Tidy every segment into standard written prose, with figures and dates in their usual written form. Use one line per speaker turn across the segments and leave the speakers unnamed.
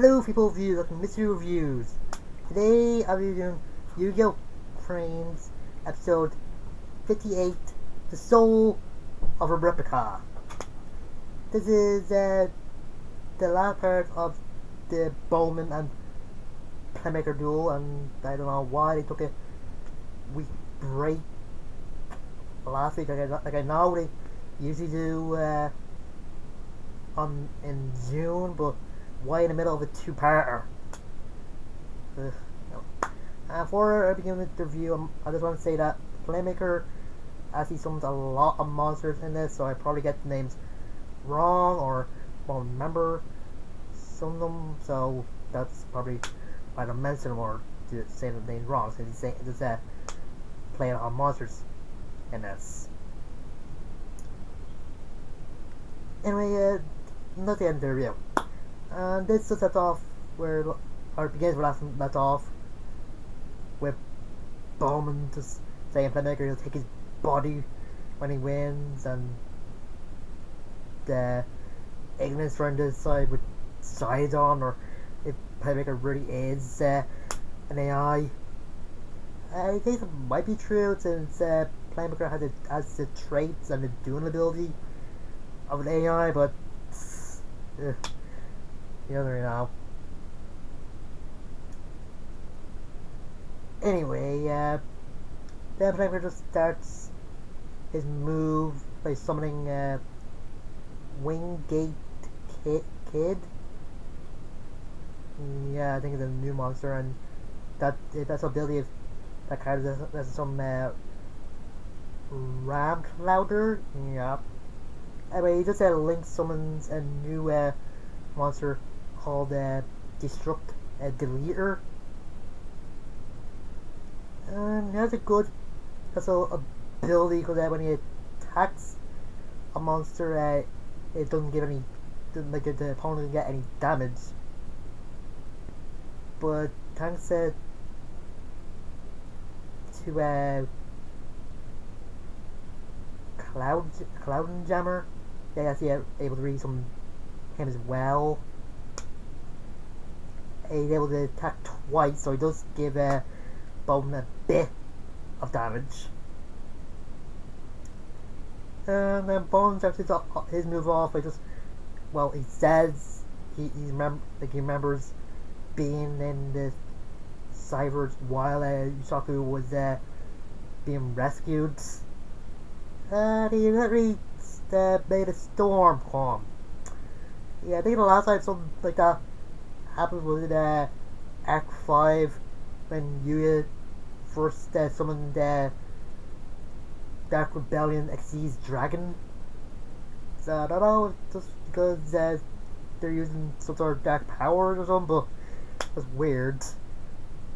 Hello people, views welcome to Mr. Reviews. Today I'll be doing Yu-Gi-Oh! Vrains episode 58, The Soul of a Replica. This is the last part of the Bowman and Playmaker duel, and I don't know why they took a week break last week. Like I know they usually do in June, but why in the middle of a two-parter? No. Before I begin with the review, I just want to say that Playmaker actually summons a lot of monsters in this, so I probably get the names wrong or won't remember some of them, so that's probably why I don't mention them or say the names wrong, since it's just playing on monsters in this. Anyway, not the end of the review. And this just left off where, or begins where left off with Bowman just saying Playmaker he'll take his body when he wins, and the Ignis trying to decide with Sidon or if Playmaker really is an AI. I think it might be true since Playmaker has the traits and the dueling ability of an AI, but you don't really know. Anyway, then Playmaker just starts his move by summoning Wingate Kid. Yeah, I think it's a new monster, and that's ability of that card is some Ram Clouder. Yeah. Anyway, he just Link summons a new monster called Destruct Deleter, and he has a good ability because when he attacks a monster, it doesn't give any, like the opponent doesn't get any damage. But thanks to Cloud Jammer, they actually able to read some him as well. He's able to attack twice, so he does give Bowman a bit of damage. And then Bowman starts his move off by just, well, he says he remembers being in the Cybers while Yusaku was being rescued. And he literally made a storm come. Yeah, I think the last time something like that happened was in Act 5 when Yuya first summoned Dark Rebellion Xyz Dragon. So I don't know, just because they're using some sort of dark powers or something, but that's weird.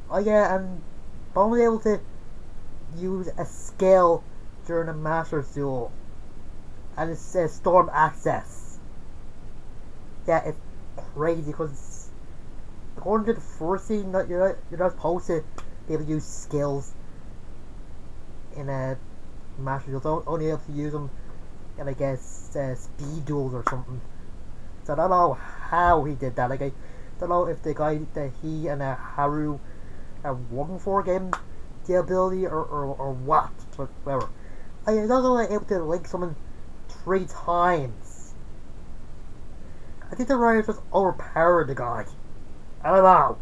Oh yeah, and Bowman was able to use a skill during a Master's Duel, and it's Storm Access. Yeah, it's crazy because according to the first scene, you're not supposed to be able to use skills in a Master Duel. So only able to use them in, I guess, speed duels or something. So I don't know how he did that. Like I don't know if the guy that he and Haru are working for gave him the ability or what, but whatever. I was also able to link someone 3 times. I think the writers just overpowered the guy. I don't know.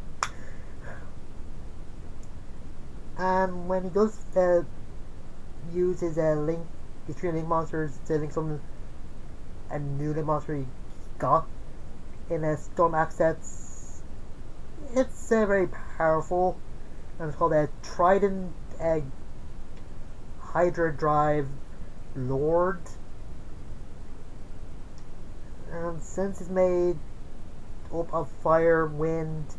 And when he does use his link, his 3 link monsters to link someone, a new link monster he got in a Storm Access, it's very powerful, and it's called a Trident Hydra Drive Lord. And since it's made up of fire, wind,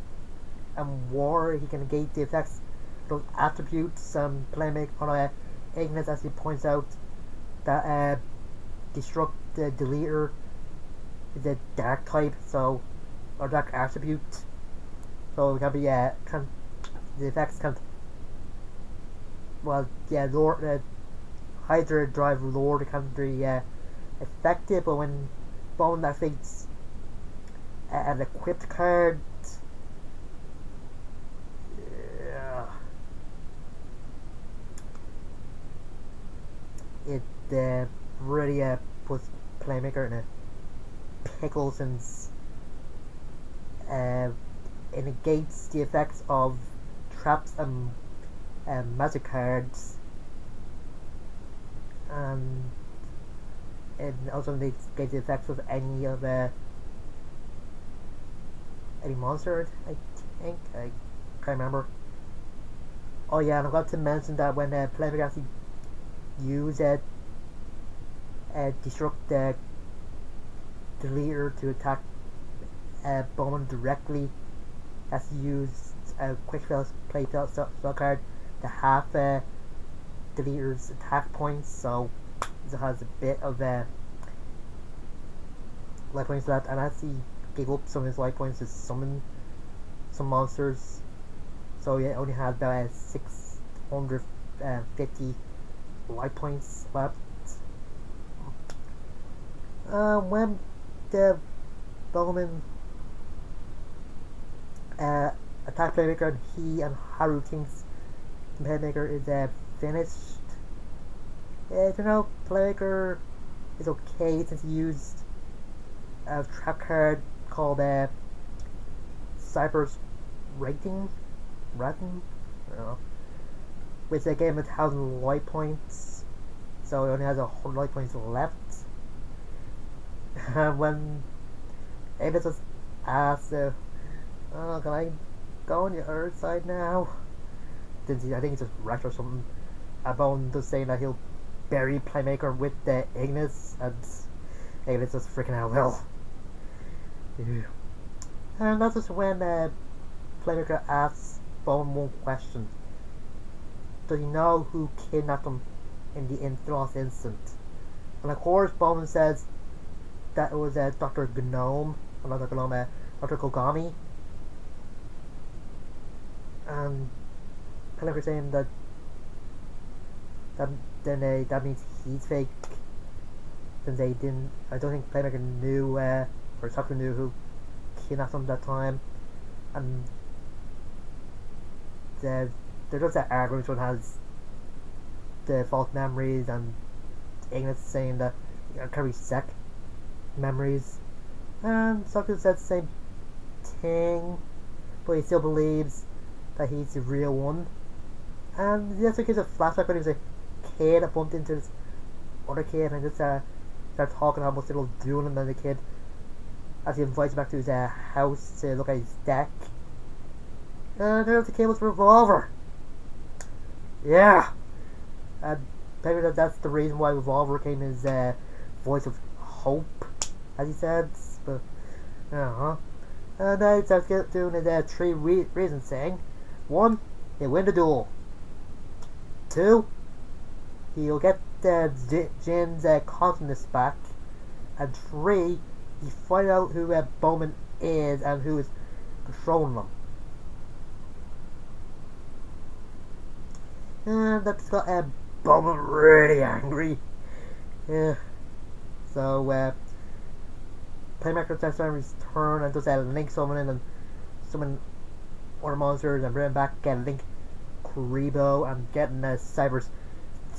and water, he can negate the effects of those attributes. Playmaker on Ignis actually points out that Destruct Deleter is a dark type, so or dark attribute, so it can be the effects can, well, yeah, Lord Hydra Drive Lord can't be effective, but when Bowman activates an equipped card, really puts Playmaker in a pickle since it negates the effects of traps and magic cards, and it also negates the effects of any monster. I think I can't remember. Oh yeah, and I forgot to mention that when Playmaker actually use disrupt the leader to attack Bowman directly, has to use a quick play spell card to half the leader's attack points, so it has a bit of life points left, and actually gave up some of his life points to summon some monsters, so yeah, it only had about 650 life points left. When the Bowman attack Playmaker, and he and Haru thinks Playmaker is finished. Playmaker is okay since he used a trap card called Cyber's Rating, I don't know, which gave him 1,000 life points, so he only has 100 life points left. When Avis was asked, can I go on the other side now? Since I think it's just wrecked or something. Bone just saying that he'll bury Playmaker with the Ignis, and Avis just freaking out. Well, yeah. And that's just when Playmaker asks Bone one question: does he know who kidnapped him in the last instant? And of course, Bowman says that it was Dr. Gnome, another Gnome, Dr. Kogami. And Playmaker saying that means he's fake, since they didn't. I don't think Playmaker knew or Tucker knew who kidnapped him that time, and they're just arguing which one has the false memories, and Ignis saying that you can reset memories, and Tucker said the same thing, but he still believes that he's the real one. And he also gives a flashback when he was a kid that bumped into this other kid, and just started talking about what they're doing, and then the kid actually invites him back to his house to look at his deck, and there's the kid with a revolver. Yeah, and maybe that's the reason why Revolver came his voice of hope, as he said. But and now he starts doing his 3 reasons, saying: 1, he'll win the duel. 2, he'll get Jin's consciousness back. And 3, he find out who Bowman is and who is controlling them. And that's got Bowman really angry. Yeah. So Playmaker starts to return and does Link summoning and summon other monsters and bring back Link Kuribo and getting Cyber's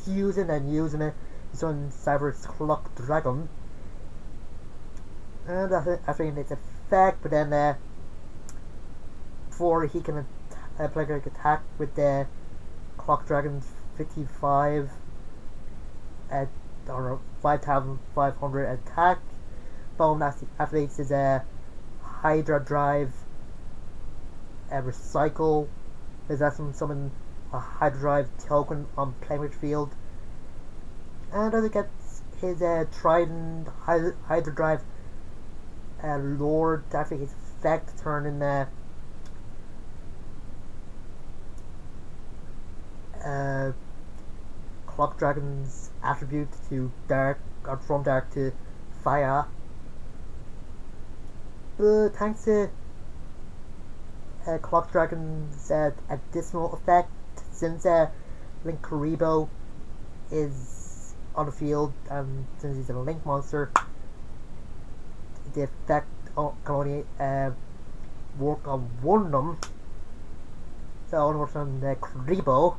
fusing and using it. He's on Cyber's Clock Dragon. And after its effect, but then before he can Playmaker attack with the Clock Dragon's 55 or 5,500 attack, Bowman activates his Hydra Drive Recycle. There's actually summon a Hydra Drive token on Playmaker's field, and as it gets his Trident Hydra Drive Lord to activate his effect, turning Clock Dragon's attribute to dark, or from dark to fire. But thanks to Clock Dragon's additional effect, since Link Kuribo is on the field, and since he's a Link monster, the effect can only work on one of them. So it only works on Kuribo.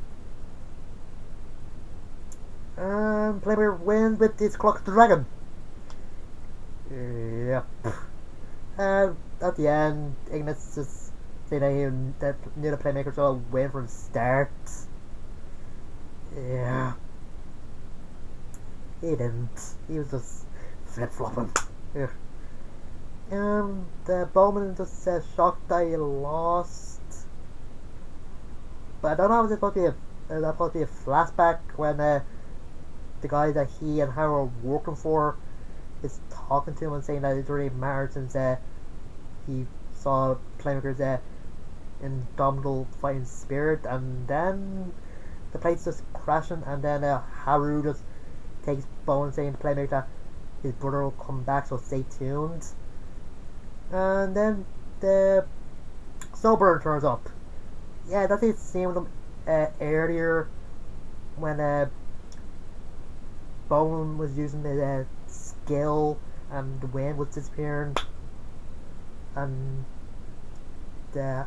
And Playmaker wins with his Clock Dragon. Yep. And at the end, Ignis just said that he knew the Playmaker saw a win from the start. Yeah. He didn't. He was just flip-flopping. Yeah. Bowman just shocked that he lost. But I don't know if it's supposed to be a flashback when the guy that he and Howard are working for is talking to him and saying that it's really mattered since he saw Playmaker's indomitable fighting spirit, and then the plate's just crashing, and then Haru just takes Bone saying to Playmaker that his brother will come back, so stay tuned. And then the Snowbird turns up. Yeah, that's the same with him earlier when Bone was using his skill and the wind was disappearing, and the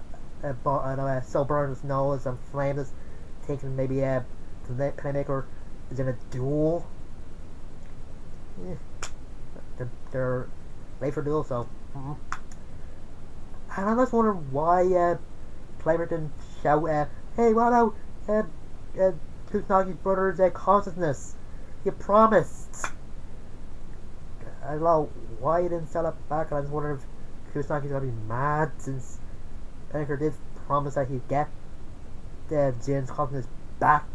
Snowbird knows and Flame is thinking maybe the Playmaker is in a duel. Yeah. They're late for a duel, so. And I'm just wondering why Playmaker didn't shout, hey, what about Kusnagi's brother's consciousness? You promised. I don't know why you didn't sell it back, and I just wonder if Kusnagi's gonna be mad since Playmaker did promise that he'd get Jin's consciousness back,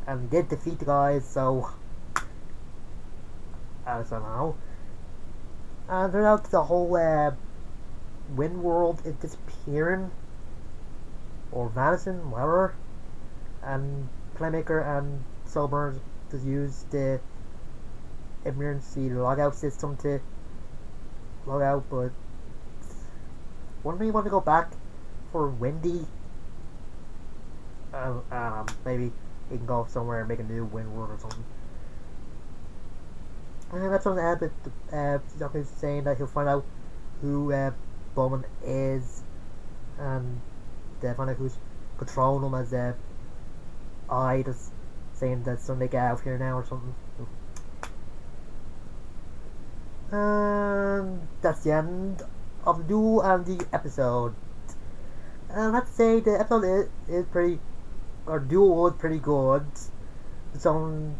and did defeat the guys, so I don't know. And turns out the whole Wind World is disappearing or vanishing, whatever. And Playmaker and Soulburn just use the emergency logout system to log out, but wouldn't we want to go back for Windy? Maybe he can go somewhere and make a new Wind World or something. And that's on the end with Zaku saying that he'll find out who Bowman is, and find out who's controlling him, as I just saying that somebody get out of here now or something. And that's the end of the duel and the episode. And I have to say the episode is pretty, or duel was pretty good. Some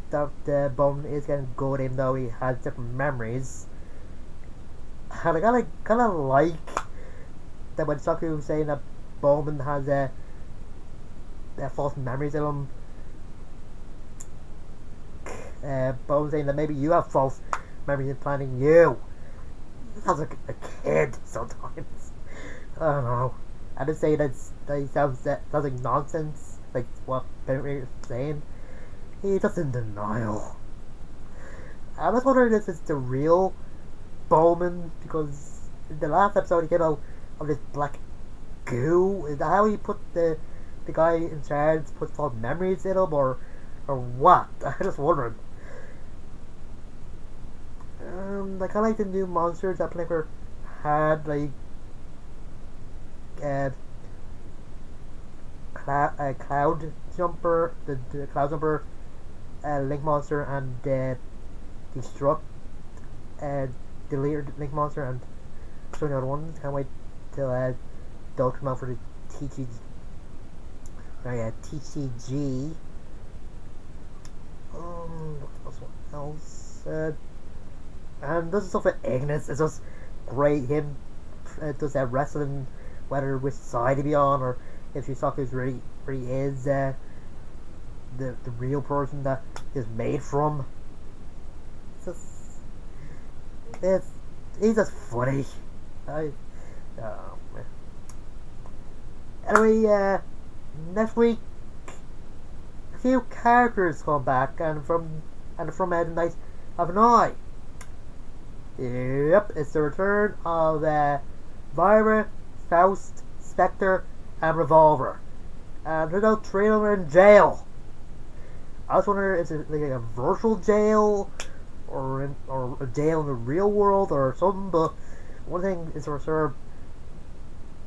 that Bowman is getting good even though he has different memories. And I kinda like that when Saku was saying that Bowman has false memories in him. Bowman saying that maybe you have false memories implanting you. Sounds like a kid sometimes. I don't know. I just say that he sounds like nonsense, like what Playmaker is saying. He's just in denial. I was wondering if it's the real Bowman, because in the last episode he came out of this black goo. Is that how he put the guy in charge put false memories in him, or what? I just wondering. I kinda like the new monsters that Playmaker had, like Cloud Jumper, the Cloud Jumper, Link Monster, and Destruct, Deleter Link Monster, and so many other ones. Can't wait till they'll come out for the TCG. TCG. What else? And this is stuff with Ignis. It's just great. Him does that wrestling, whether which side he be on, or if Yusaku's really is the real person that is made from. He's just funny. Anyway, next week a few characters come back, and from the Night of Night. Yep, it's the return of Vira, Faust, Spectre, and Revolver. And there's no three of them in jail. I was wondering, is it like a virtual jail, or a jail in the real world, or something? But one thing is for sure,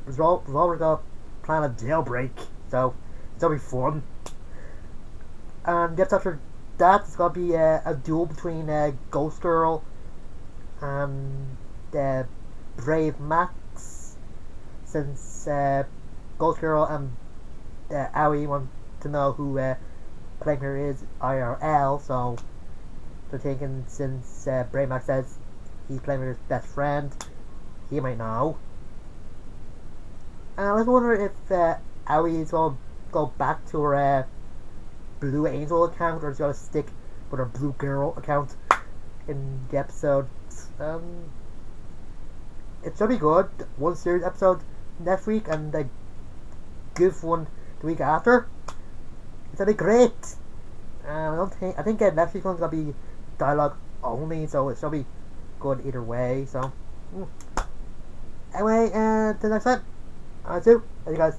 Revolver's got plan a jailbreak, so it's gonna be fun. And the episode after that is gonna be a duel between Ghost Girl and Brave Max, since Ghost Girl and Aoi want to know who Plankner is IRL, so they're thinking since Brave Max says he's Plankner's best friend, he might know. And I was wondering if Aoi is going to go back to her Blue Angel account, or is going to stick with her Blue Girl account in the episode. It should be good. One series episode next week, and the Goof one the week after. It's gonna be great. I think next week's one's gonna be dialogue only, so it should be good either way. So anyway, till next time. See you guys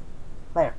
later.